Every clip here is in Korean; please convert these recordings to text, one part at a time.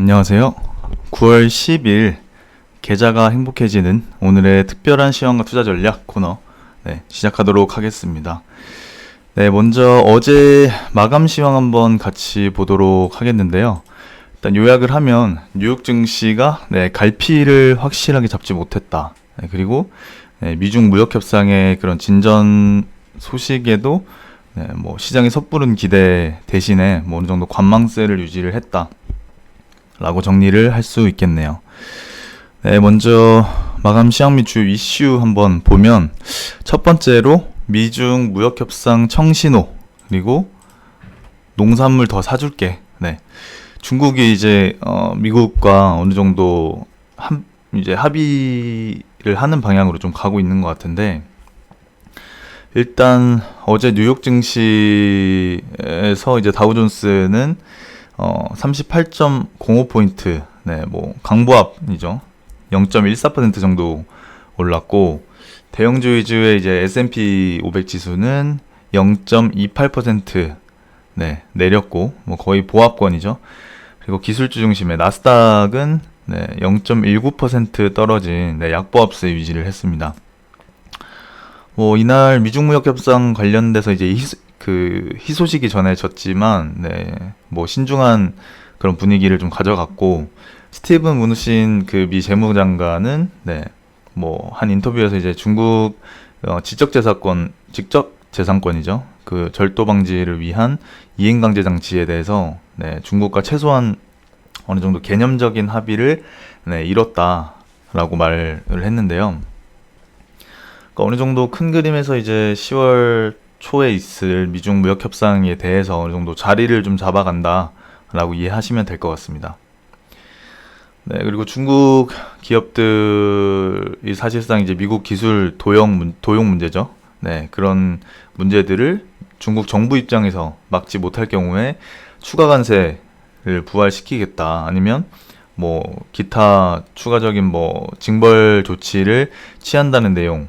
안녕하세요. 9월 10일 계좌가 행복해지는 오늘의 특별한 시황과 투자 전략 코너 시작하도록 하겠습니다. 먼저 어제 마감 시황 한번 같이 보도록 하겠는데요. 일단 요약을 하면 뉴욕 증시가 갈피를 확실하게 잡지 못했다. 그리고 미중 무역 협상의 그런 진전 소식에도 뭐 시장이 섣부른 기대 대신에 뭐 어느 정도 관망세를 유지를 했다. 라고 정리를 할 수 있겠네요. 먼저 마감 시황 및 주요 이슈 한번 보면 첫 번째로 미중 무역 협상 청신호 그리고 농산물 더 사줄게. 중국이 이제 미국과 어느 정도 이제 합의를 하는 방향으로 좀 가고 있는 것 같은데 일단 어제 뉴욕 증시에서 이제 다우존스는 38.05포인트, 뭐 강보합이죠. 0.14% 정도 올랐고 대형주 위주의 이제 S&P 500 지수는 0.28% 내렸고 뭐 거의 보합권이죠. 그리고 기술주 중심의 나스닥은 0.19% 떨어진 약보합세 유지를 했습니다. 뭐 이날 미중무역 협상 관련돼서 이제 희소식이 전해졌지만 뭐 신중한 그런 분위기를 좀 가져갔고 스티븐 무누신 그 미 재무장관은 뭐 한 인터뷰에서 이제 중국 지적재산권이죠. 그 절도 방지를 위한 이행강제 장치에 대해서 중국과 최소한 어느 정도 개념적인 합의를 이뤘다라고 말을 했는데요. 그러니까 어느 정도 큰 그림에서 이제 10월 초에 있을 미중 무역 협상에 대해서 어느 정도 자리를 좀 잡아간다라고 이해하시면 될 것 같습니다. 그리고 중국 기업들이 사실상 이제 미국 기술 도용 문제죠. 그런 문제들을 중국 정부 입장에서 막지 못할 경우에 추가 관세를 부활시키겠다. 아니면 뭐 기타 추가적인 뭐 징벌 조치를 취한다는 내용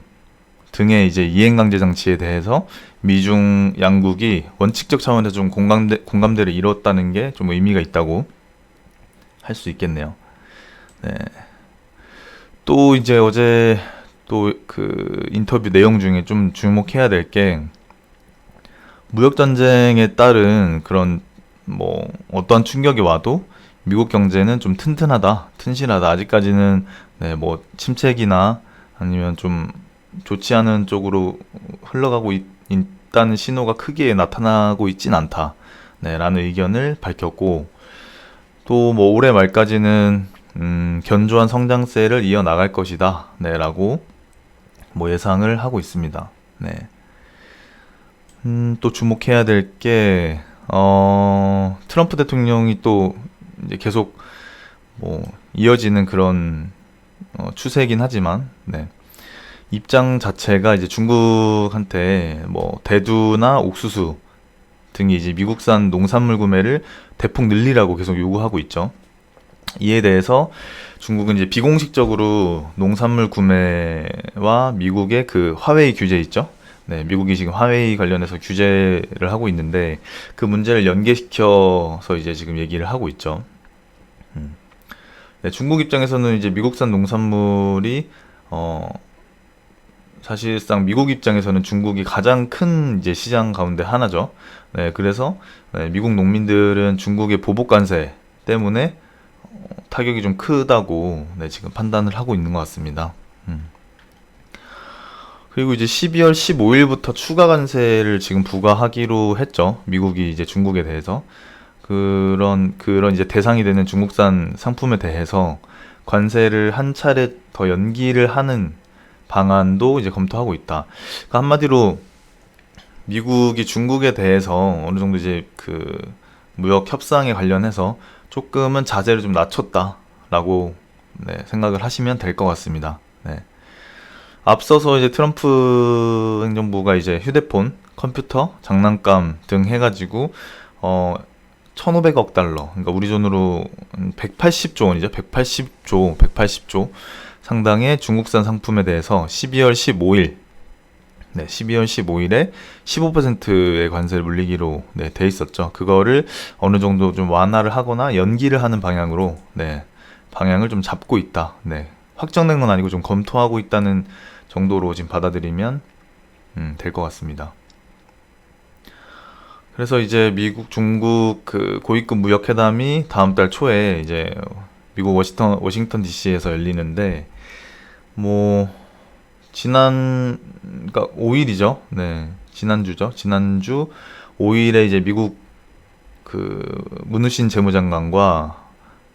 등의 이제 이행강제 장치에 대해서 미중 양국이 원칙적 차원에서 좀 공감대를 이뤘다는 게 좀 의미가 있다고 할 수 있겠네요. 또 이제 어제 또 그 인터뷰 내용 중에 좀 주목해야 될 게 무역 전쟁에 따른 그런 뭐 어떠한 충격이 와도 미국 경제는 좀 튼실하다. 아직까지는 뭐 침체기나 아니면 좀 좋지 않은 쪽으로 흘러가고 있다는 신호가 크게 나타나고 있진 않다. 라는 의견을 밝혔고 또 뭐 올해 말까지는 견조한 성장세를 이어나갈 것이다. 라고 뭐 예상을 하고 있습니다. 또 주목해야 될 게 트럼프 대통령이 또 이제 계속 뭐 이어지는 그런 추세이긴 하지만 입장 자체가 이제 중국한테 뭐 대두나 옥수수 등이 이제 미국산 농산물 구매를 대폭 늘리라고 계속 요구하고 있죠. 이에 대해서 중국은 이제 비공식적으로 농산물 구매와 미국의 그 화웨이 규제 있죠. 미국이 지금 화웨이 관련해서 규제를 하고 있는데 그 문제를 연계시켜서 이제 지금 얘기를 하고 있죠. 중국 입장에서는 이제 미국산 농산물이 사실상 미국 입장에서는 중국이 가장 큰 이제 시장 가운데 하나죠. 그래서 미국 농민들은 중국의 보복 관세 때문에 타격이 좀 크다고 지금 판단을 하고 있는 것 같습니다. 그리고 이제 12월 15일부터 추가 관세를 지금 부과하기로 했죠. 미국이 이제 중국에 대해서 그런 이제 대상이 되는 중국산 상품에 대해서 관세를 한 차례 더 연기를 하는 방안도 이제 검토하고 있다. 그러니까 한마디로 미국이 중국에 대해서 어느 정도 이제 그 무역 협상에 관련해서 조금은 자세를 좀 낮췄다라고 생각을 하시면 될 것 같습니다. 앞서서 이제 트럼프 행정부가 이제 휴대폰, 컴퓨터, 장난감 등 해가지고 1,500억 달러, 그러니까 우리 돈으로 180조 원이죠. 180조 상당의 중국산 상품에 대해서 12월 15일 네, 12월 15일에 15%의 관세를 물리기로 네, 돼 있었죠. 그거를 어느 정도 좀 완화를 하거나 연기를 하는 방향으로 네, 방향을 좀 잡고 있다. 네, 확정된 건 아니고 좀 검토하고 있다는 정도로 지금 받아들이면 될 것 같습니다. 그래서 이제 미국, 중국 그 고위급 무역 회담이 다음 달 초에 이제 미국 워싱턴 DC에서 열리는데 뭐 그러니까 5일이죠. 네. 지난주죠. 지난주 5일에 이제 미국 그 문우신 재무장관과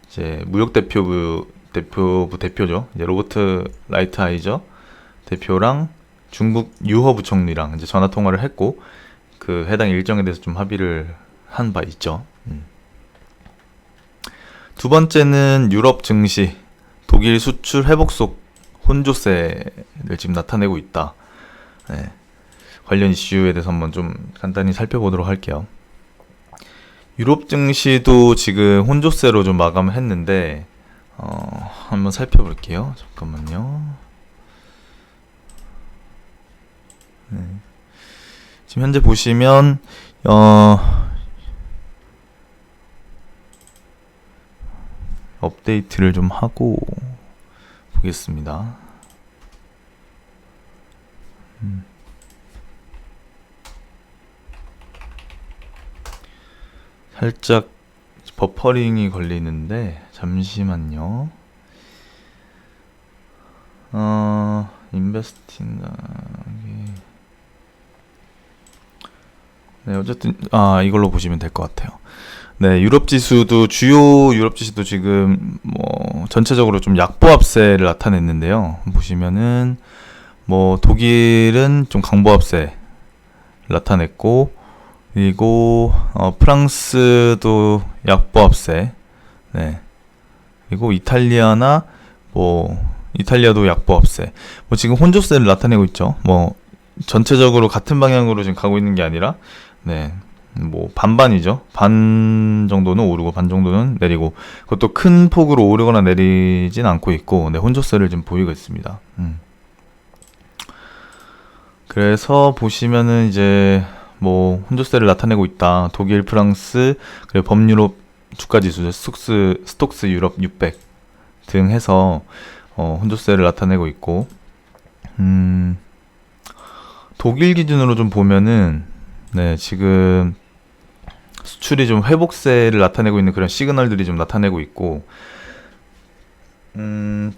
이제 무역 대표부 대표죠. 이제 로버트 라이트하이저 대표랑 중국 유허 부총리랑 이제 전화 통화를 했고 그 해당 일정에 대해서 좀 합의를 한 바 있죠. 두 번째는 유럽 증시, 독일 수출 회복 속 혼조세를 지금 나타내고 있다. 네. 관련 이슈에 대해서 한번 좀 간단히 살펴보도록 할게요. 유럽 증시도 지금 혼조세로 좀 마감을 했는데 한번 살펴볼게요. 잠깐만요. 네. 지금 현재 보시면 업데이트를 좀 하고 보겠습니다. 살짝 버퍼링이 걸리는데 잠시만요. 인베스팅 네, 어쨌든 이걸로 보시면 될 것 같아요. 네, 주요 유럽 지수도 지금 뭐 전체적으로 좀 약보합세를 나타냈는데요. 보시면은 뭐 독일은 좀 강보합세 나타냈고, 그리고 프랑스도 약보합세, 네, 그리고 이탈리아도 약보합세. 뭐 지금 혼조세를 나타내고 있죠. 뭐 전체적으로 같은 방향으로 지금 가고 있는 게 아니라, 네, 뭐 반반이죠. 반 정도는 오르고 반 정도는 내리고, 그것도 큰 폭으로 오르거나 내리진 않고 있고, 네, 혼조세를 지금 보이고 있습니다. 그래서 보시면은 이제 뭐 혼조세를 나타내고 있다. 독일, 프랑스, 그리고 범유럽 주가지수죠. 스톡스 유럽 600 등 해서 혼조세를 나타내고 있고, 독일 기준으로 좀 보면은 네, 지금 수출이 좀 회복세를 나타내고 있는 그런 시그널들이 좀 나타내고 있고, 지난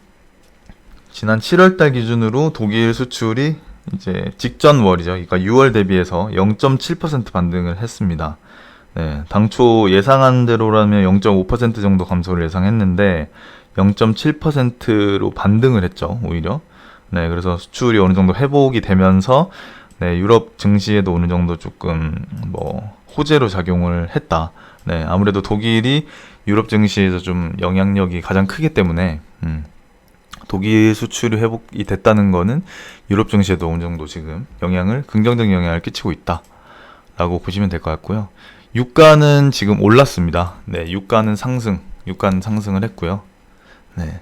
7월달 기준으로 독일 수출이 이제 직전 월이죠. 그러니까 6월 대비해서 0.7% 반등을 했습니다. 네, 당초 예상한 대로라면 0.5% 정도 감소를 예상했는데 0.7%로 반등을 했죠, 오히려. 네, 그래서 수출이 어느 정도 회복이 되면서 네, 유럽 증시에도 어느 정도 조금 뭐 호재로 작용을 했다. 네, 아무래도 독일이 유럽 증시에서 좀 영향력이 가장 크기 때문에 독일 수출이 회복이 됐다는 거는 유럽 증시에도 어느 정도 지금 긍정적인 영향을 끼치고 있다라고 보시면 될 것 같고요. 유가는 지금 올랐습니다. 네, 유가는 상승을 했고요. 네.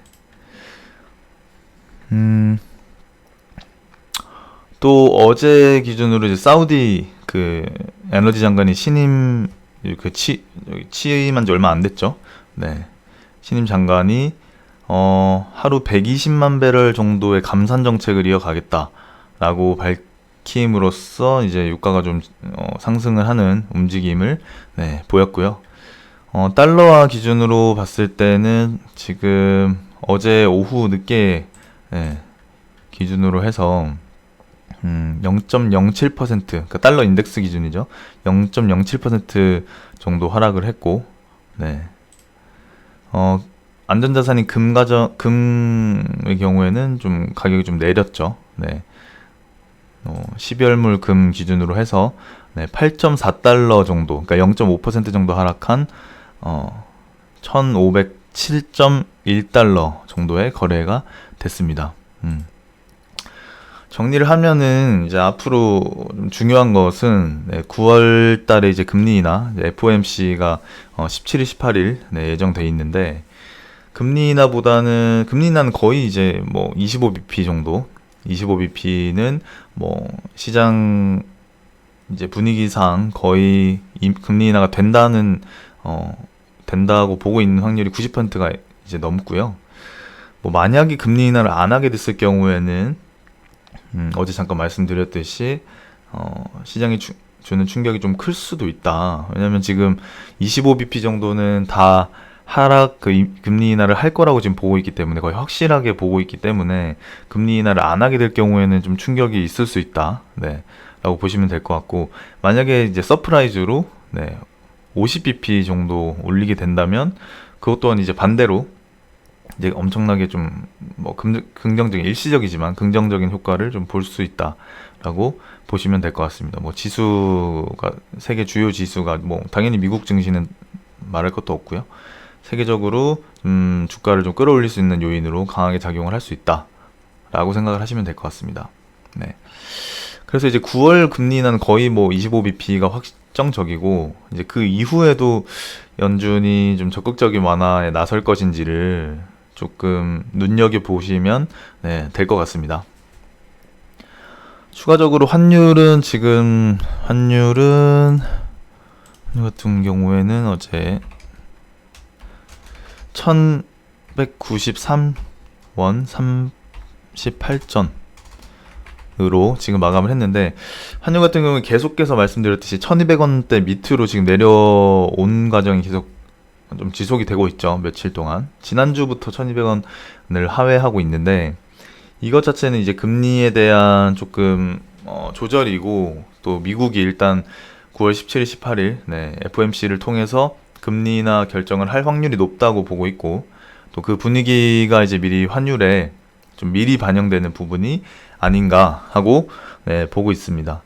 또 어제 기준으로 이제 사우디 그 에너지 장관이 취임한 지 얼마 안 됐죠. 네. 신임 장관이 하루 120만 배럴 정도의 감산 정책을 이어가겠다라고 밝힘으로써 이제 유가가 좀 상승을 하는 움직임을 네, 보였고요. 달러화 기준으로 봤을 때는 지금 어제 오후 늦게 네, 기준으로 해서 0.07%, 그러니까 달러 인덱스 기준이죠. 0.07% 정도 하락을 했고, 네. 안전자산인 금의 경우에는 좀 가격이 좀 내렸죠. 네. 12월물 금 기준으로 해서 네, 8.4달러 정도, 그러니까 0.5% 정도 하락한 1,507.1달러 정도의 거래가 됐습니다. 정리를 하면은 이제 앞으로 좀 중요한 것은 네, 9월 달에 이제 금리 인하 FOMC가 17일, 18일 네, 예정돼 있는데 금리 인하는 거의 이제 뭐 25bp 정도 25bp는 뭐 시장 이제 분위기상 거의 금리 인하가 된다고 보고 있는 확률이 90%가 이제 넘고요. 뭐 만약에 금리 인하를 안 하게 됐을 경우에는 어제 잠깐 말씀드렸듯이 시장이 주는 충격이 좀 클 수도 있다. 왜냐면 지금 25bp 정도는 다 금리 인하를 할 거라고 지금 보고 있기 때문에, 거의 확실하게 보고 있기 때문에 금리 인하를 안 하게 될 경우에는 좀 충격이 있을 수 있다. 네. 라고 보시면 될 것 같고, 만약에 이제 서프라이즈로 50bp 정도 올리게 된다면 그것 또한 이제 반대로 이제 엄청나게 좀 뭐 긍정적인, 일시적이지만 긍정적인 효과를 좀 볼 수 있다라고 보시면 될 것 같습니다. 뭐 지수가, 세계 주요 지수가 뭐 당연히 미국 증시는 말할 것도 없고요. 세계적으로 주가를 좀 끌어올릴 수 있는 요인으로 강하게 작용을 할 수 있다라고 생각을 하시면 될 것 같습니다. 네. 그래서 이제 9월 금리 인하는 거의 뭐 25bp가 확정적이고, 이제 그 이후에도 연준이 좀 적극적인 완화에 나설 것인지를 조금 눈여겨보시면 될 것 같습니다. 추가적으로 환율 같은 경우에는 어제 1193원 38전 으로 지금 마감을 했는데, 환율 같은 경우는 계속해서 말씀드렸듯이 1200원대 밑으로 지금 내려온 과정이 계속 좀 지속이 되고 있죠. 며칠 동안. 지난주부터 1200원을 하회하고 있는데, 이것 자체는 이제 금리에 대한 조금 조절이고, 또 미국이 일단 9월 17일, 18일 FOMC를 통해서 금리 인하 결정을 할 확률이 높다고 보고 있고, 또 그 분위기가 이제 미리 환율에 좀 미리 반영되는 부분이 아닌가 하고 보고 있습니다.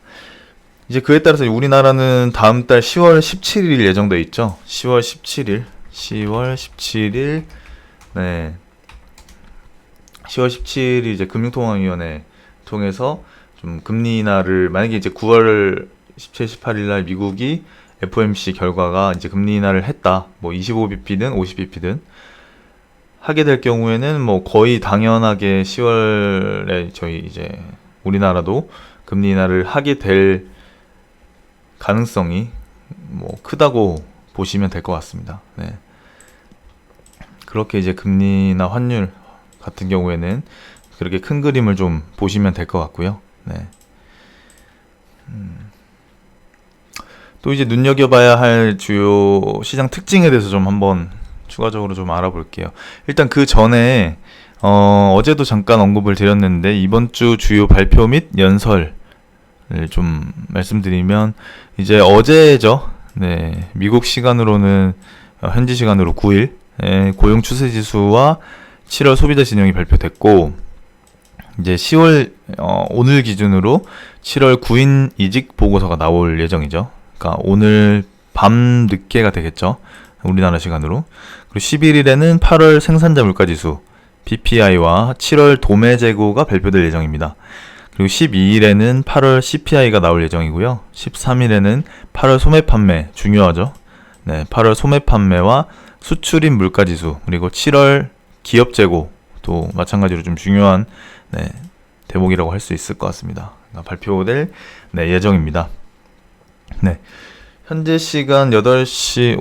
이제 그에 따라서 우리나라는 다음 달 10월 17일 예정돼 있죠. 10월 17일 10월 17일 이제 금융통화위원회 통해서 좀 금리 인하를, 만약에 이제 9월 17, 18일 날 미국이 FOMC 결과가 이제 금리 인하를 했다. 뭐 25bp든 50bp든 하게 될 경우에는 뭐 거의 당연하게 10월에 저희 이제 우리나라도 금리 인하를 하게 될 가능성이 뭐 크다고 보시면 될 것 같습니다. 네. 그렇게 이제 금리나 환율 같은 경우에는 그렇게 큰 그림을 좀 보시면 될 것 같고요. 네. 또 이제 눈여겨봐야 할 주요 시장 특징에 대해서 좀 한번 추가적으로 좀 알아볼게요. 일단 그 전에 어제도 잠깐 언급을 드렸는데, 이번 주 주요 발표 및 연설을 좀 말씀드리면, 이제 어제죠. 네, 미국 시간으로는 현지 시간으로 9일 고용 추세 지수와 7월 소비자 신용이 발표됐고, 이제 10월 오늘 기준으로 7월 9인 이직 보고서가 나올 예정이죠. 그러니까 오늘 밤 늦게가 되겠죠. 우리나라 시간으로. 그리고 11일에는 8월 생산자 물가지수 PPI와 7월 도매 재고가 발표될 예정입니다. 그리고 12일에는 8월 CPI가 나올 예정이고요. 13일에는 8월 소매 판매, 중요하죠. 네, 8월 소매 판매와 수출입 물가지수, 그리고 7월 기업 재고도 마찬가지로 좀 중요한 대목이라고 할 수 있을 것 같습니다. 그러니까 발표될 예정입니다. 네. 현재 시간 8시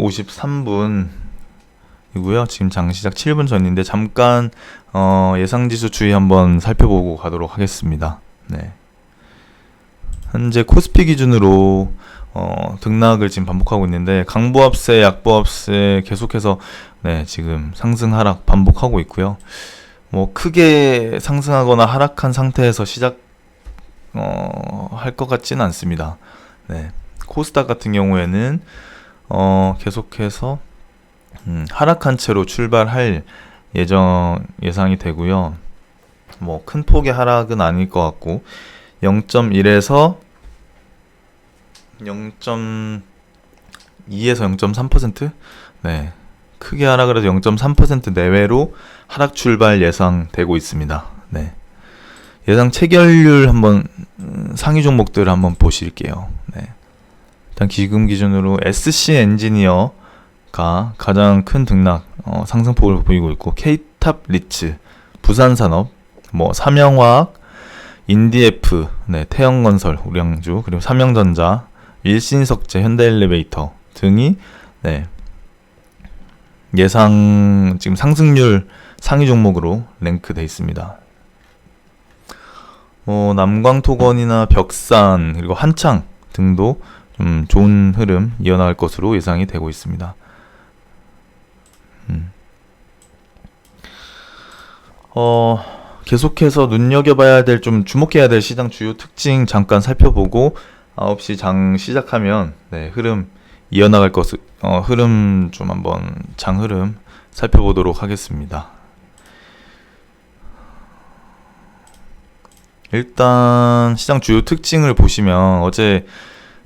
53분이고요. 지금 장시작 7분 전인데 잠깐 예상지수 추이 한번 살펴보고 가도록 하겠습니다. 네. 현재 코스피 기준으로 등락을 지금 반복하고 있는데, 강보합세, 약보합세 계속해서 지금 상승 하락 반복하고 있고요. 뭐 크게 상승하거나 하락한 상태에서 시작 할 것 같지는 않습니다. 네. 코스닥 같은 경우에는 계속해서 하락한 채로 출발할 예상이 되고요. 뭐 큰 폭의 하락은 아닐 것 같고, 0.1에서 0.2에서 0.3%? 네. 크게 하락을 해서 0.3% 내외로 하락 출발 예상되고 있습니다. 네. 예상 체결률 한번 상위 종목들 한번 보실게요. 네. 일단 지금 기준으로 SC 엔지니어가 가장 큰 등락 상승폭을 보이고 있고, K탑 리츠, 부산산업, 뭐 삼양화학, 인디에프, 네, 태영건설, 우량주, 그리고 삼성전자, 일신석재, 현대엘리베이터 등이 네, 예상 지금 상승률 상위 종목으로 랭크돼 있습니다. 남광토건이나 벽산 그리고 한창 등도 좀 좋은 흐름 이어나갈 것으로 예상이 되고 있습니다. 계속해서 눈여겨봐야 될, 좀 주목해야 될 시장 주요 특징 잠깐 살펴보고 9시 장 시작하면 네, 흐름 이어나갈 것을 흐름 좀 한번 장 흐름 살펴보도록 하겠습니다. 일단 시장 주요 특징을 보시면 어제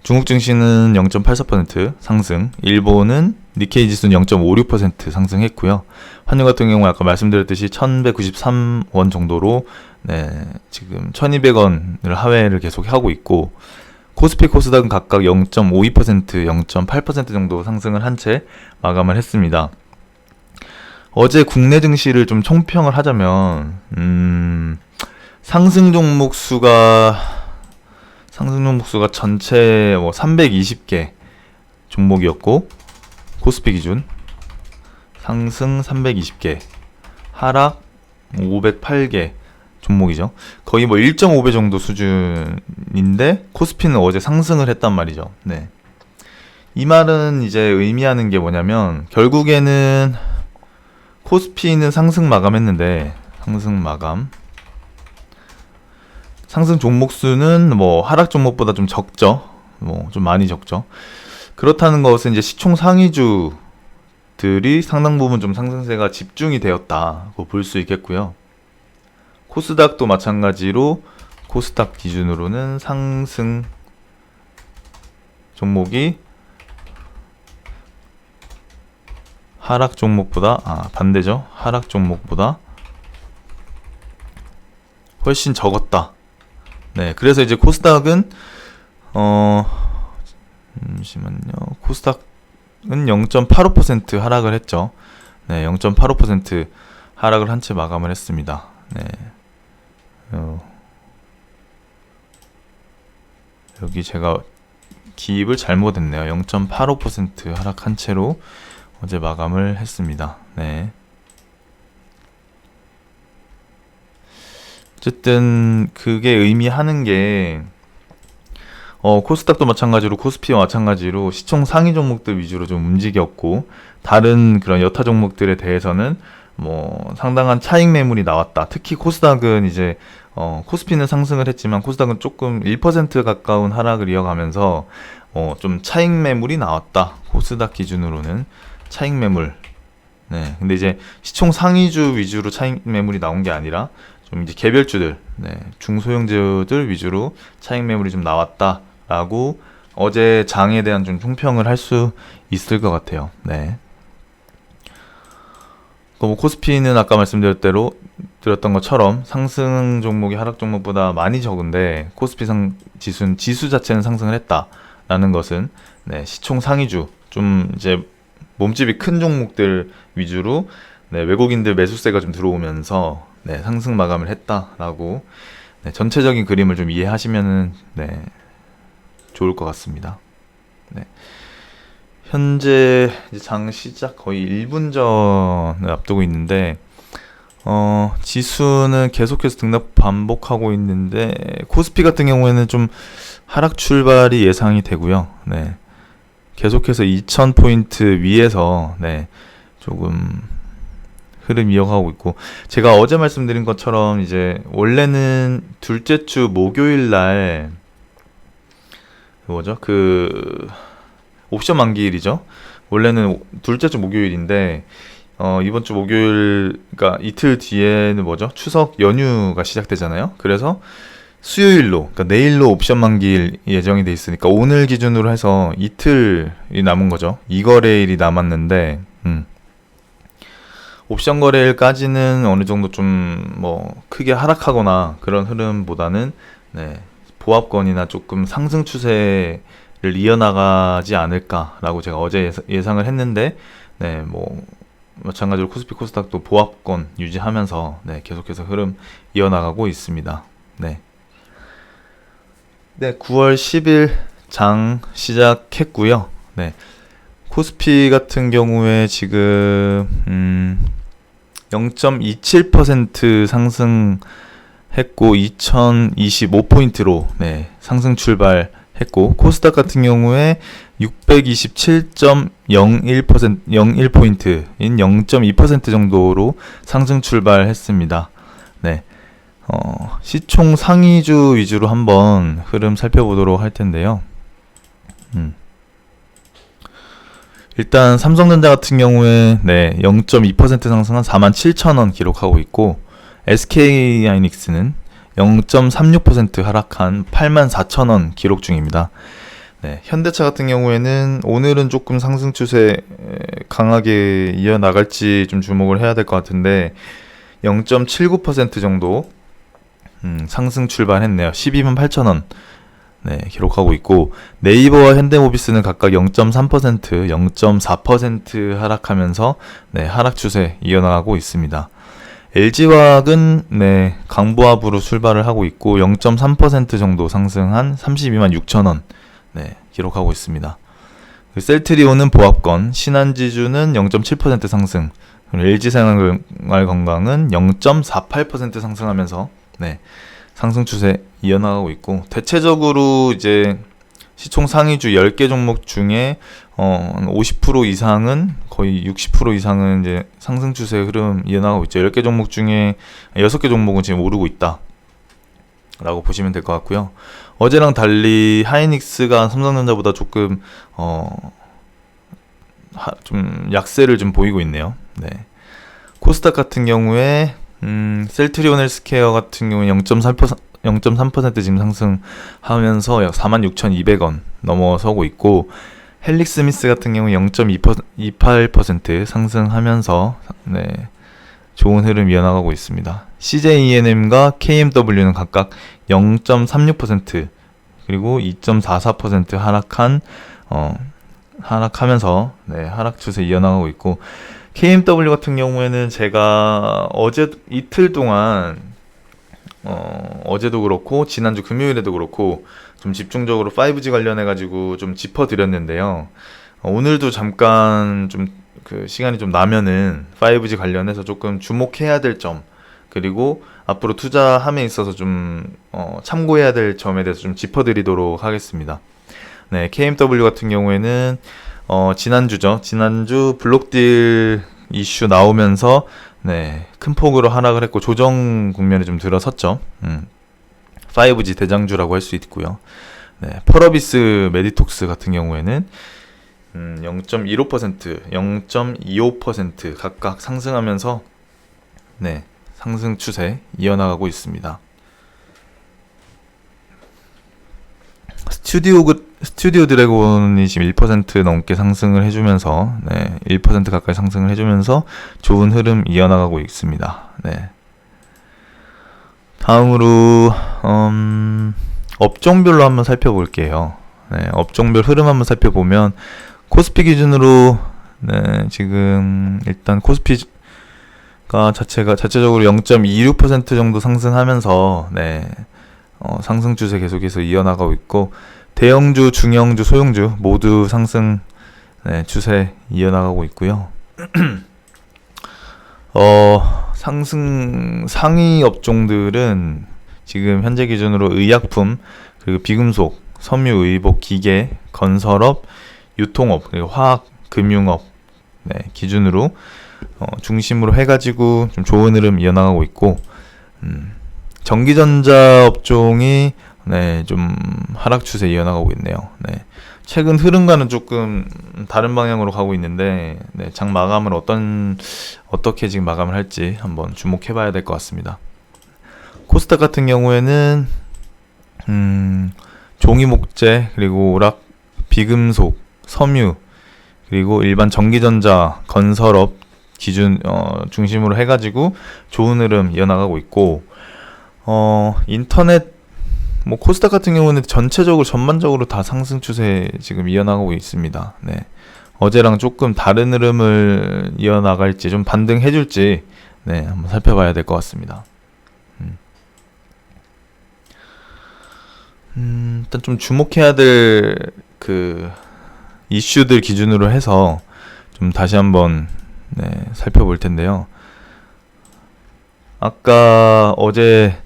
중국 증시는 0.84% 상승, 일본은 니케이 지수는 0.56% 상승했고요. 환율 같은 경우 아까 말씀드렸듯이 1193원 정도로 네, 지금 1200원을 하회를 계속 하고 있고, 코스피 코스닥은 각각 0.52%, 0.8% 정도 상승을 한 채 마감을 했습니다. 어제 국내 증시를 좀 총평을 하자면 상승 종목 수가 전체 320개 종목이었고, 코스피 기준 상승 320개, 하락 508개 종목이죠. 거의 1.5배 정도 수준인데 코스피는 어제 상승을 했단 말이죠. 네. 이 말은 이제 의미하는 게 뭐냐면, 결국에는 코스피는 상승 마감했는데, 상승 종목 수는 하락 종목보다 좀 적죠. 좀 많이 적죠. 그렇다는 것은 이제 시총 상위주들이 상당 부분 좀 상승세가 집중이 되었다고 볼 수 있겠고요. 코스닥도 마찬가지로 코스닥 기준으로는 상승 종목이 하락 종목보다 반대죠. 하락 종목보다 훨씬 적었다. 네, 그래서 이제 코스닥은 잠시만요. 코스닥은 0.85% 하락을 했죠. 네, 0.85% 하락을 한 채 마감을 했습니다. 네. 여기 제가 기입을 잘못했네요. 0.85% 하락한 채로 어제 마감을 했습니다. 네. 어쨌든 그게 의미하는 게 코스닥도 마찬가지로 코스피와 마찬가지로 시총 상위 종목들 위주로 좀 움직였고, 다른 그런 여타 종목들에 대해서는 상당한 차익 매물이 나왔다. 특히 코스닥은 이제 코스피는 상승을 했지만 코스닥은 조금 1% 가까운 하락을 이어가면서 좀 차익 매물이 나왔다. 코스닥 기준으로는 차익 매물. 네. 근데 이제 시총 상위주 위주로 차익 매물이 나온 게 아니라 좀 이제 개별주들, 네, 중소형주들 위주로 차익 매물이 좀 나왔다라고 어제 장에 대한 좀 총평을 할 수 있을 것 같아요. 네. 코스피는 아까 말씀드렸던 것처럼 상승 종목이 하락 종목보다 많이 적은데 코스피 지수 자체는 상승을 했다라는 것은 네, 시총 상위주, 좀 이제 몸집이 큰 종목들 위주로 네, 외국인들 매수세가 좀 들어오면서 네, 상승 마감을 했다라고 네, 전체적인 그림을 좀 이해하시면은 네, 좋을 것 같습니다. 네. 현재 이제 장 시작 거의 1분 전을 앞두고 있는데 지수는 계속해서 등락 반복하고 있는데 코스피 같은 경우에는 좀 하락 출발이 예상이 되고요. 네. 계속해서 2000포인트 위에서 네, 조금 흐름 이어가고 있고, 제가 어제 말씀드린 것처럼 이제 원래는 둘째 주 목요일 날 옵션 만기일이죠. 원래는 둘째 주 목요일인데 이번 주 목요일, 그러니까 이틀 뒤에는 추석 연휴가 시작되잖아요. 그래서 수요일로, 그러니까 내일로 옵션 만기일 예정이 돼 있으니까 오늘 기준으로 해서 이틀이 남은 거죠. 2거래일이 남았는데 옵션 거래일까지는 어느 정도 좀 크게 하락하거나 그런 흐름보다는 네, 보합권이나 조금 상승 추세를 이어나가지 않을까라고 제가 어제 예상을 했는데, 네, 마찬가지로 코스피 코스닥도 보합권 유지하면서 네, 계속해서 흐름 이어나가고 있습니다. 네. 네, 9월 10일 장 시작했고요. 네, 코스피 같은 경우에 지금 0.27% 상승했고 2025포인트로 네, 상승 출발했고, 코스닥 같은 경우에 627.01% 01포인트인 0.2% 정도로 상승 출발했습니다. 네. 시총 상위주 위주로 한번 흐름 살펴보도록 할 텐데요. 일단 삼성전자 같은 경우에 네, 0.2% 상승한 47,000원 기록하고 있고, SK하이닉스는 0.36% 하락한 84,000원 기록 중입니다. 네, 현대차 같은 경우에는 오늘은 조금 상승 추세 강하게 이어나갈지 좀 주목을 해야 될 것 같은데 0.79% 정도 상승 출발했네요. 128,000원 네, 기록하고 있고, 네이버와 현대모비스는 각각 0.3%, 0.4% 하락하면서 네, 하락 추세 이어나가고 있습니다. LG화학은 네, 강보합으로 출발을 하고 있고 0.3% 정도 상승한 326만 6천원 네, 기록하고 있습니다. 셀트리온은 보합권, 신한지주는 0.7% 상승, LG생활건강은 0.48% 상승하면서 네, 상승 추세 이어나가고 있고, 대체적으로 이제 시총 상위주 10개 종목 중에 50% 이상은, 거의 60% 이상은 이제 상승 추세 흐름 이어나가고 있죠. 10개 종목 중에 6개 종목은 지금 오르고 있다 라고 보시면 될 것 같고요. 어제랑 달리 하이닉스가 삼성전자보다 조금 좀 약세를 좀 보이고 있네요. 네. 코스닥 같은 경우에 셀트리온 헬스케어 같은 경우에 0.3% 지금 상승하면서 약 46,200원 넘어서고 있고, 헬릭스미스 같은 경우 0.28% 상승하면서 네, 좋은 흐름 이어나가고 있습니다. CJENM과 KMW는 각각 0.36% 그리고 2.44% 하락하면서 네, 하락 추세 이어나가고 있고, KMW 같은 경우에는 제가 어제 이틀 동안 어제도 그렇고 지난주 금요일에도 그렇고 좀 집중적으로 5G 관련해 가지고 좀 짚어드렸는데요. 오늘도 잠깐 좀 그 시간이 좀 나면은 5G 관련해서 조금 주목해야 될 점, 그리고 앞으로 투자함에 있어서 좀 참고해야 될 점에 대해서 좀 짚어드리도록 하겠습니다. 네, KMW 같은 경우에는 지난주 블록딜 이슈 나오면서 네, 큰 폭으로 하락을 했고 조정 국면에 좀 들어섰죠. 5G 대장주라고 할 수 있고요. 네, 펄어비스 메디톡스 같은 경우에는 0.15%, 0.25% 각각 상승하면서 네, 상승 추세 이어나가고 있습니다. 스튜디오 드래곤이 지금 1% 넘게 상승을 해주면서 네, 1% 가까이 상승을 해주면서 좋은 흐름 이어나가고 있습니다. 네. 다음으로 업종별로 한번 살펴볼게요. 네, 업종별 흐름 한번 살펴보면 코스피 기준으로 네, 지금 일단 코스피가 자체적으로 0.26% 정도 상승하면서 네, 상승 추세 계속해서 이어나가고 있고, 대형주, 중형주, 소형주 모두 상승 네, 추세 이어나가고 있고요. 상승 상위 업종들은 지금 현재 기준으로 의약품, 그리고 비금속, 섬유, 의복, 기계, 건설업, 유통업, 그리고 화학, 금융업 네, 기준으로 중심으로 해가지고 좀 좋은 흐름 이어나가고 있고, 전기전자 업종이 네, 좀 하락 추세 이어나가고 있네요. 네. 최근 흐름과는 조금 다른 방향으로 가고 있는데 네, 장 마감을 어떻게 지금 마감을 할지 한번 주목해 봐야 될 것 같습니다. 코스닥 같은 경우에는 종이목재, 그리고 오락, 비금속, 섬유, 그리고 일반 전기전자, 건설업 기준 중심으로 해가지고 좋은 흐름 이어나가고 있고, 인터넷 코스닥 같은 경우는 전반적으로 다 상승 추세 지금 이어나가고 있습니다. 네. 어제랑 조금 다른 흐름을 이어나갈지, 좀 반등해줄지 네, 한번 살펴봐야 될 것 같습니다. 일단 좀 주목해야 될 그 이슈들 기준으로 해서 좀 다시 한번 살펴볼 텐데요. 아까 어제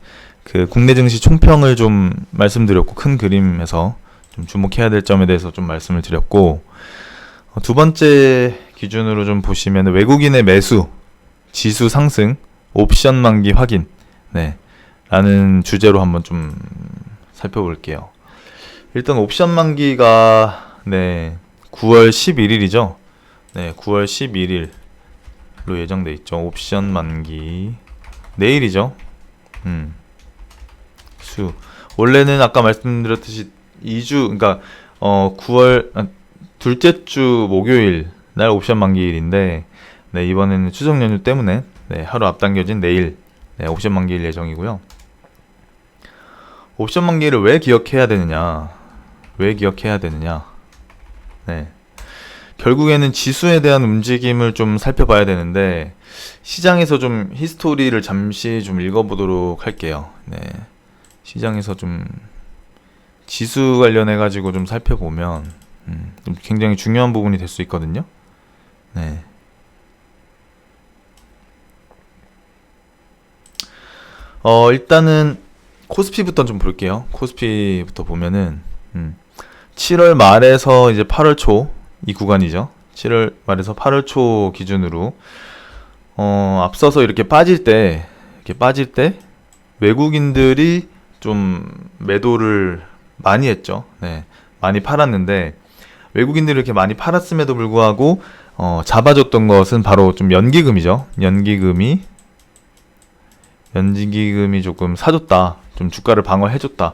그 국내 증시 총평을 좀 말씀드렸고, 큰 그림에서 좀 주목해야 될 점에 대해서 좀 말씀을 드렸고, 두 번째 기준으로 좀 보시면 외국인의 매수, 지수 상승, 옵션 만기 확인, 라는 주제로 한번 좀 살펴볼게요. 일단 옵션 만기가 9월 11일이죠. 9월 11일로 예정돼 있죠. 옵션 만기 내일이죠. 원래는 아까 말씀드렸듯이 2주, 그러니까 9월 둘째 주 목요일 날 옵션 만기일인데, 이번에는 추석 연휴 때문에 하루 앞당겨진 내일 옵션 만기일 예정이고요. 옵션 만기를 왜 기억해야 되느냐? 결국에는 지수에 대한 움직임을 좀 살펴봐야 되는데, 시장에서 좀 히스토리를 잠시 좀 읽어보도록 할게요. 시장에서 좀 지수 관련해 가지고 좀 살펴보면 좀 굉장히 중요한 부분이 될 수 있거든요. 일단은 코스피부터 좀 볼게요. 코스피부터 보면은 7월 말에서 이제 8월 초 이 구간이죠. 7월 말에서 8월 초 기준으로 앞서서 이렇게 빠질 때 외국인들이 좀 매도를 많이 했죠. 많이 팔았는데, 외국인들이 이렇게 많이 팔았음에도 불구하고 잡아줬던 것은 바로 좀 연기금이죠. 연기금이 조금 사줬다, 좀 주가를 방어해줬다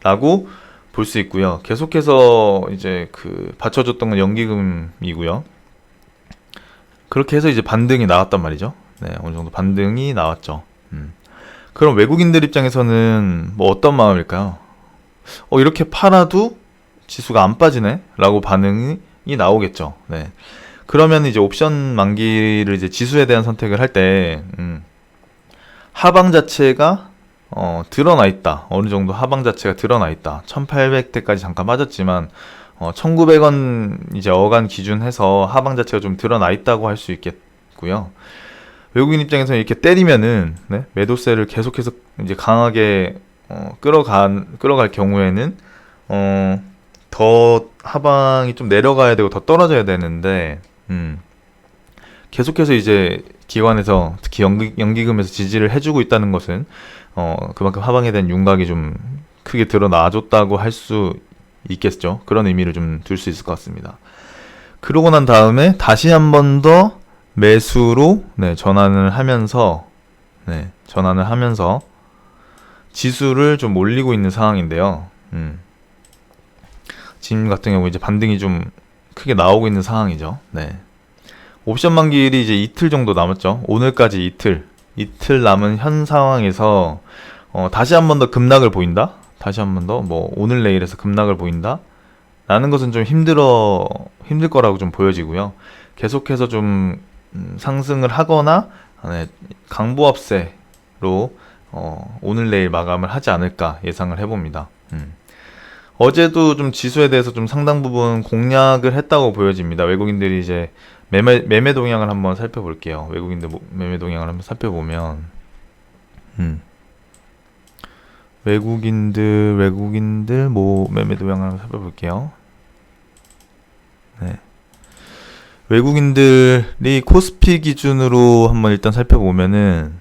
라고 볼 수 있고요. 계속해서 이제 그 받쳐줬던 건 연기금이고요. 그렇게 해서 이제 반등이 나왔단 말이죠. 어느 정도 반등이 나왔죠. 그럼 외국인들 입장에서는 뭐 어떤 마음일까요? 이렇게 팔아도 지수가 안 빠지네? 라고 반응이 나오겠죠. 그러면 이제 옵션 만기를 이제 지수에 대한 선택을 할 때, 하방 자체가 드러나 있다. 어느 정도 하방 자체가 드러나 있다. 1800대까지 잠깐 빠졌지만 1900원 이제 어간 기준해서 하방 자체가 좀 드러나 있다고 할 수 있겠고요. 외국인 입장에서 이렇게 때리면은 매도세를 계속해서 이제 강하게 끌어갈 경우에는 더 하방이 좀 내려가야 되고 더 떨어져야 되는데, 계속해서 이제 기관에서 특히 연기금에서 지지를 해주고 있다는 것은 그만큼 하방에 대한 윤곽이 좀 크게 드러나줬다고 할 수 있겠죠. 그런 의미를 좀 둘 수 있을 것 같습니다. 그러고 난 다음에 다시 한 번 더 매수로 전환을 하면서 지수를 좀 올리고 있는 상황인데요. 지금 같은 경우 이제 반등이 좀 크게 나오고 있는 상황이죠. 옵션 만기일이 이제 이틀 정도 남았죠. 오늘까지 이틀 남은 현 상황에서 다시 한 번 더 급락을 보인다. 다시 한 번 더 뭐 오늘 내일에서 급락을 보인다. 라는 것은 좀 힘들 거라고 좀 보여지고요. 계속해서 좀 상승을 하거나 강보합세로 오늘 내일 마감을 하지 않을까 예상을 해봅니다. 어제도 좀 지수에 대해서 좀 상당 부분 공략을 했다고 보여집니다. 외국인들이 이제 매매 동향을 한번 살펴볼게요. 외국인들 매매 동향을 한번 살펴보면 외국인들 매매 동향을 한번 살펴볼게요. 외국인들이 코스피 기준으로 한번 일단 살펴보면은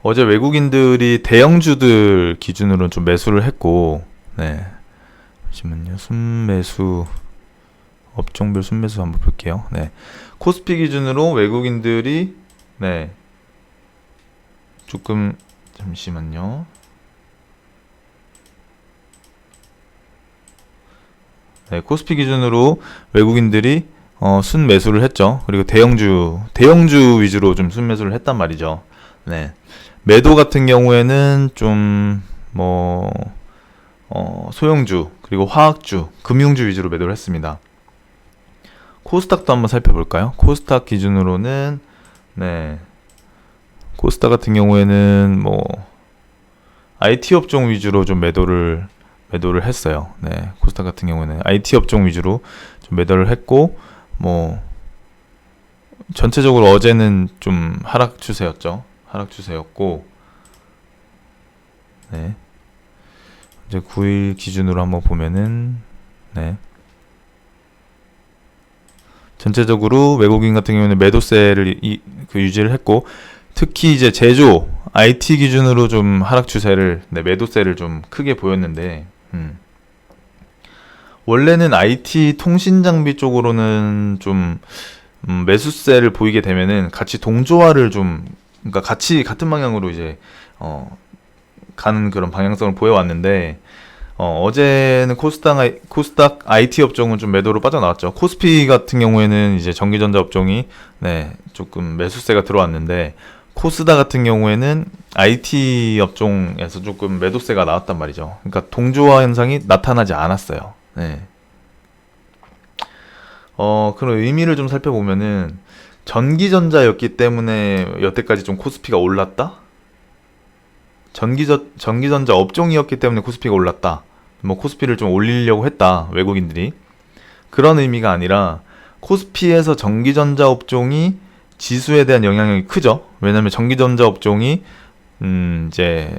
어제 외국인들이 대형주들 기준으로는 좀 매수를 했고, 잠시만요. 순매수, 업종별 순매수 한번 볼게요. 코스피 기준으로 외국인들이, 조금, 잠시만요. 코스피 기준으로 외국인들이 순매수를 했죠. 그리고 대형주 위주로 좀 순매수를 했단 말이죠. 매도 같은 경우에는 좀 소형주, 그리고 화학주, 금융주 위주로 매도를 했습니다. 코스닥도 한번 살펴볼까요? 코스닥 기준으로는 코스닥 같은 경우에는 IT 업종 위주로 좀 매도를 했어요. 네, 코스닥 같은 경우에는 IT 업종 위주로 좀 매도를 했고, 뭐 전체적으로 어제는 좀 하락 추세였죠. 하락 추세였고, 네, 이제 9일 기준으로 한번 보면은, 네, 전체적으로 외국인 같은 경우는 매도세를 유지를 했고, 특히 이제 제조 IT 기준으로 좀 하락 추세를, 네, 매도세를 좀 크게 보였는데, 원래는 IT 통신 장비 쪽으로는 좀 매수세를 보이게 되면은 같이 동조화를 좀, 그러니까 같이 같은 방향으로 이제 가는 그런 방향성을 보여왔는데, 어제는 코스닥 IT 업종은 좀 매도로 빠져나왔죠. 코스피 같은 경우에는 이제 전기전자 업종이, 네, 조금 매수세가 들어왔는데, 코스닥 같은 경우에는 IT 업종에서 조금 매도세가 나왔단 말이죠. 그러니까 동조화 현상이 나타나지 않았어요. 네. 그런 의미를 좀 살펴보면은, 전기전자였기 때문에 여태까지 좀 코스피가 올랐다? 전기전자 업종이었기 때문에 코스피가 올랐다. 뭐 코스피를 좀 올리려고 했다. 외국인들이. 그런 의미가 아니라 코스피에서 전기전자 업종이 지수에 대한 영향력이 크죠. 왜냐면 전기전자 업종이 이제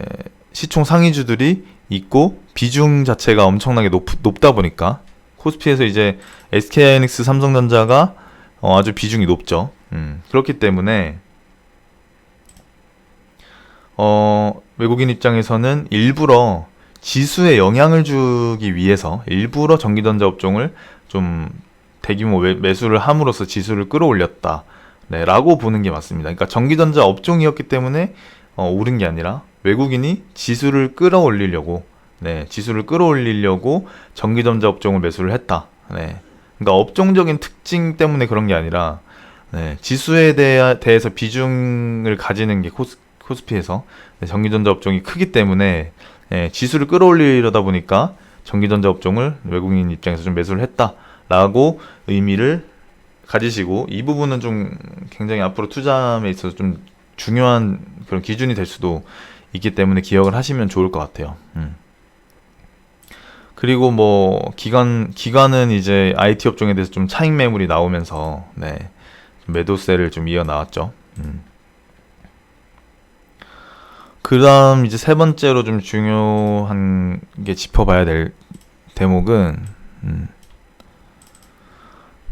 시총 상위주들이 있고 비중 자체가 엄청나게 높다 보니까 코스피에서 이제 SK하이닉스, 삼성전자가 아주 비중이 높죠. 그렇기 때문에 외국인 입장에서는 일부러 지수에 영향을 주기 위해서 일부러 전기전자 업종을 좀 대규모 매수를 함으로써 지수를 끌어올렸다. 네, 라고 보는 게 맞습니다. 그러니까 전기전자 업종이었기 때문에 오른 게 아니라 외국인이 지수를 끌어올리려고, 네, 지수를 끌어올리려고 전기전자 업종을 매수를 했다. 네, 그러니까 업종적인 특징 때문에 그런 게 아니라, 네, 지수에 대해서 비중을 가지는 게 코스피에서, 네, 전기전자 업종이 크기 때문에, 네, 지수를 끌어올리려다 보니까 전기전자 업종을 외국인 입장에서 좀 매수를 했다라고 의미를 가지시고, 이 부분은 좀 굉장히 앞으로 투자에 있어서 좀 중요한 그런 기준이 될 수도 있기 때문에 기억을 하시면 좋을 것 같아요. 그리고 뭐 기관은 이제 IT 업종에 대해서 좀 차익 매물이 나오면서, 네, 매도세를 좀 이어 나왔죠. 그다음 이제 세 번째로 좀 중요한 게 짚어봐야 될 대목은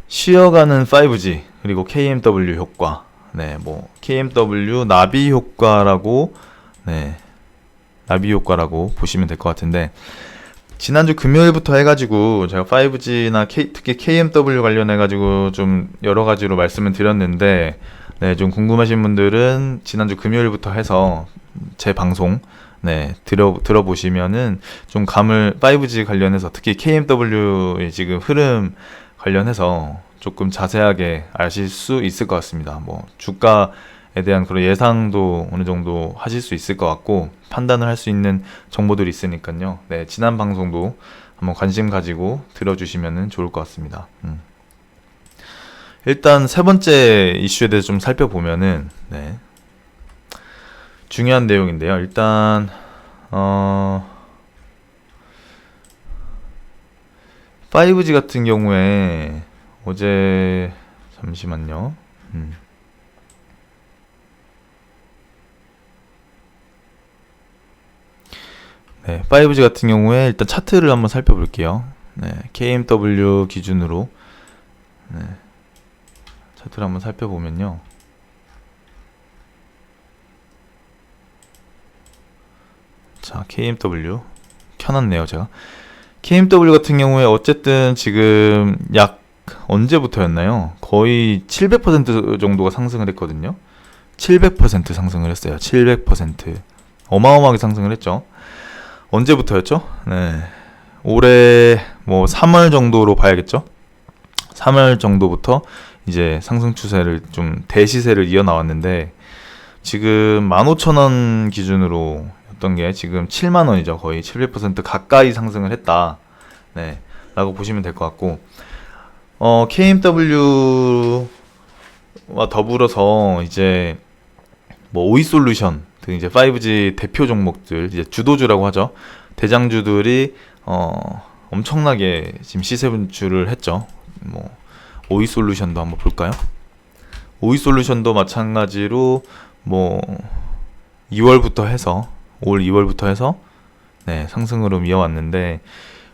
쉬어가는 5G 그리고 KMW 효과. 네, 뭐 KMW 나비 효과라고, 네, 나비 효과라고 보시면 될 것 같은데, 지난주 금요일부터 해가지고 제가 5G나 특히 KMW 관련해가지고 좀 여러 가지로 말씀을 드렸는데, 네, 좀 궁금하신 분들은 지난주 금요일부터 해서 제 방송, 네, 들어보시면은 좀 감을 5G 관련해서 특히 KMW의 지금 흐름 관련해서 조금 자세하게 아실 수 있을 것 같습니다. 뭐 주가에 대한 그런 예상도 어느 정도 하실 수 있을 것 같고 판단을 할 수 있는 정보들이 있으니까요. 네, 지난 방송도 한번 관심 가지고 들어주시면 좋을 것 같습니다. 일단 세 번째 이슈에 대해서 좀 살펴보면은, 네, 중요한 내용인데요. 일단 5G 같은 경우에 어제, 잠시만요. 네, 5G 같은 경우에 일단 차트를 한번 살펴볼게요. 네, KMW 기준으로, 네, 차트를 한번 살펴보면요. 자, KMW 켜놨네요, 제가. KMW 같은 경우에 어쨌든 지금 약 언제부터였나요? 거의 700% 정도가 상승을 했거든요. 700% 상승을 했어요. 700%. 어마어마하게 상승을 했죠. 언제부터였죠? 네, 올해 뭐 3월 정도로 봐야겠죠? 3월 정도부터 이제 상승 추세를 좀 대시세를 이어나왔는데, 지금 15,000원 기준으로 였던 게 지금 7만원이죠. 거의 700% 가까이 상승을 했다. 네, 라고 보시면 될 것 같고, KMW와 더불어서 이제 뭐 오이솔루션 등 이제 5G 대표 종목들, 이제 주도주라고 하죠. 대장주들이 엄청나게 지금 시세 분출을 했죠. 뭐 오이솔루션도 한번 볼까요? 오이솔루션도 마찬가지로 뭐 2월부터 해서 올 2월부터 해서 네, 상승으로 이어왔는데,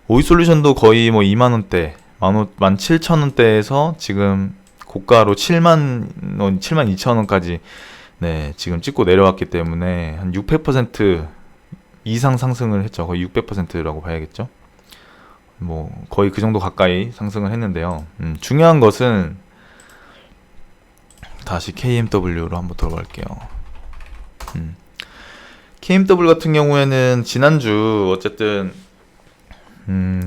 오이솔루션도 거의 뭐 2만 원대, 17,000원대에서 지금 고가로 7만 원, 7만 2천 원까지 네, 지금 찍고 내려왔기 때문에 한 600% 이상 상승을 했죠. 거의 600%라고 봐야겠죠. 뭐 거의 그 정도 가까이 상승을 했는데요. 중요한 것은 다시 KMW로 한번 돌아갈게요. KMW 같은 경우에는 지난주 어쨌든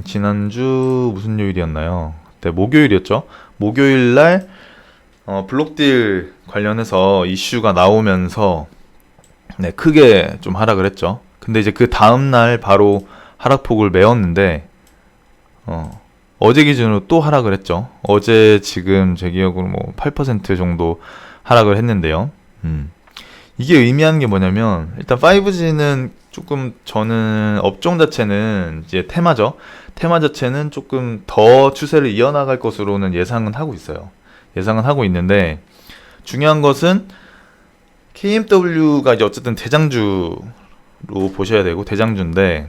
지난주 무슨 요일이었나요? 네, 목요일이었죠. 목요일날 블록딜 관련해서 이슈가 나오면서 네, 크게 좀 하락을 했죠. 근데 이제 그 다음날 바로 하락폭을 메웠는데 어제 기준으로 또 하락을 했죠. 어제 지금 제 기억으로 뭐 8% 정도 하락을 했는데요. 이게 의미하는 게 뭐냐면, 일단 5G는 조금, 저는 업종 자체는 이제 테마죠. 테마 자체는 조금 더 추세를 이어나갈 것으로는 예상은 하고 있어요. 예상은 하고 있는데, 중요한 것은 KMW가 이제 어쨌든 대장주로 보셔야 되고, 대장주인데,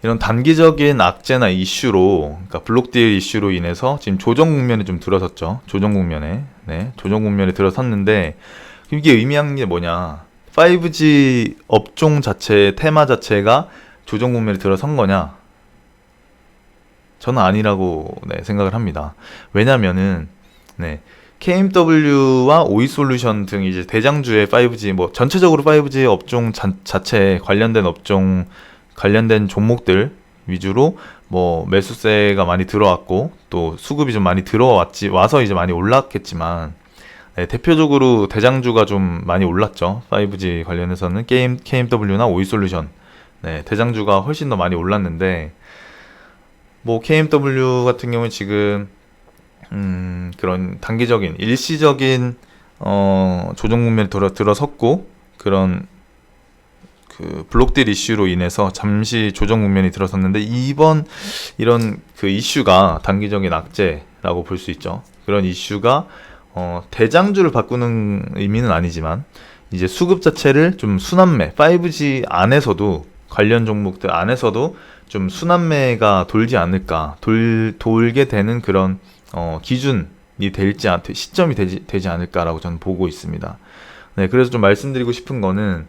이런 단기적인 악재나 이슈로, 그러니까 블록딜 이슈로 인해서 지금 조정 국면에 좀 들어섰죠. 조정 국면에. 네, 조정 국면에 들어섰는데, 이게 의미하는 게 뭐냐, 5G 업종 자체, 테마 자체가 조정 국면에 들어선 거냐? 저는 아니라고 네, 생각을 합니다. 왜냐면은 네, KMW와 오이솔루션 등 이제 대장주의 5G, 뭐 전체적으로 5G 업종 자체에 관련된 업종, 관련된 종목들 위주로 뭐 매수세가 많이 들어왔고, 또 수급이 좀 많이 와서 이제 많이 올랐겠지만, 네, 대표적으로 대장주가 좀 많이 올랐죠. 5G 관련해서는 KMW나 오이솔루션, 네, 대장주가 훨씬 더 많이 올랐는데, 뭐 KMW 같은 경우는 지금 그런 단기적인 일시적인 조정 국면에 들어섰고, 그런 그 블록딜 이슈로 인해서 잠시 조정 국면이 들어섰는데, 이번 이런 그 이슈가 단기적인 악재라고 볼 수 있죠. 그런 이슈가 대장주를 바꾸는 의미는 아니지만, 이제 수급 자체를 좀 순환매, 5G 안에서도, 관련 종목들 안에서도 좀 순환매가 돌지 않을까, 돌게 되는 그런 기준이 시점이 되지 않을까라고 저는 보고 있습니다. 네, 그래서 좀 말씀드리고 싶은 거는,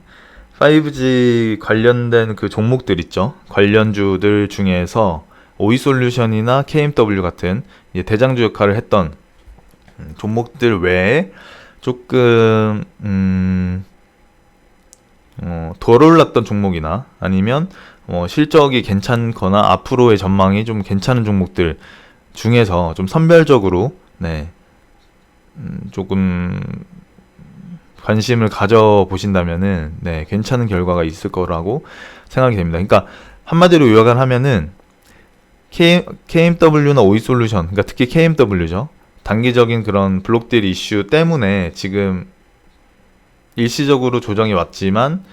5G 관련된 그 종목들 있죠. 관련주들 중에서 오이솔루션이나 KMW 같은 이제 대장주 역할을 했던 종목들 외에 조금 덜 올랐던 종목이나, 아니면 실적이 괜찮거나 앞으로의 전망이 좀 괜찮은 종목들 중에서 좀 선별적으로 네, 조금 관심을 가져보신다면은 네, 괜찮은 결과가 있을 거라고 생각이 됩니다. 그러니까 한마디로 요약을 하면은 KMW나 오이솔루션, 그러니까 특히 KMW죠. 단기적인 그런 블록딜 이슈 때문에 지금 일시적으로 조정이 왔지만,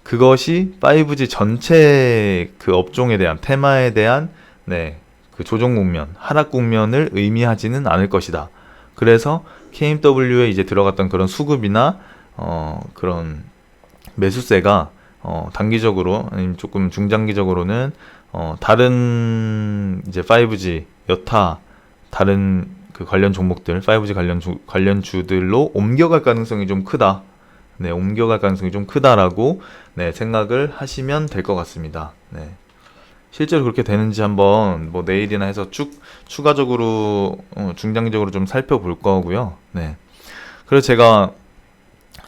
그것이 5G 전체 그 업종에 대한, 테마에 대한 네, 그 조정 국면, 하락 국면을 의미하지는 않을 것이다. 그래서 KMW에 이제 들어갔던 그런 수급이나 그런 매수세가 단기적으로, 아니면 조금 중장기적으로는 다른 이제 5G 여타 다른 그 관련 종목들, 5G 관련주들로 옮겨갈 가능성이 좀 크다. 네, 옮겨갈 가능성이 좀 크다라고 네, 생각을 하시면 될 것 같습니다. 네. 실제로 그렇게 되는지 한번 뭐 내일이나 해서 추가적으로 중장기적으로 좀 살펴볼 거고요. 네. 그래서 제가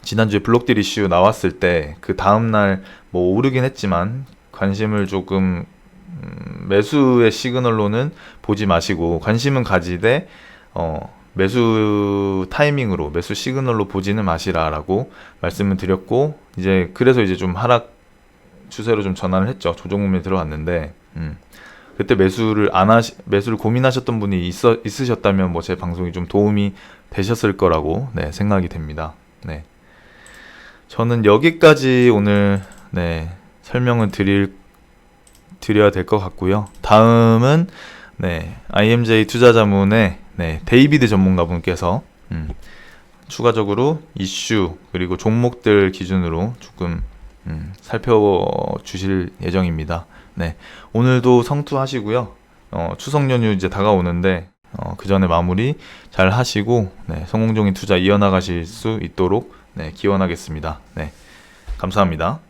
지난주에 블록딜 이슈 나왔을 때 그 다음날 뭐 오르긴 했지만, 관심을 조금 매수의 시그널로는 보지 마시고 관심은 가지되 매수 타이밍으로, 매수 시그널로 보지는 마시라라고 말씀을 드렸고, 이제 그래서 이제 좀 하락 추세로 좀 전환을 했죠. 조정 국면에 들어왔는데, 그때 매수를 고민하셨던 분이 있으셨다면 뭐 제 방송이 좀 도움이 되셨을 거라고 네, 생각이 됩니다. 네. 저는 여기까지 오늘 설명을 드려야 될 것 같고요. 다음은 IMJ 투자자문의 데이비드 전문가분께서 추가적으로 이슈 그리고 종목들 기준으로 조금 살펴주실 예정입니다. 오늘도 성투하시고요. 추석 연휴 이제 다가오는데 그 전에 마무리 잘 하시고 성공적인 투자 이어나가실 수 있도록 기원하겠습니다. 감사합니다.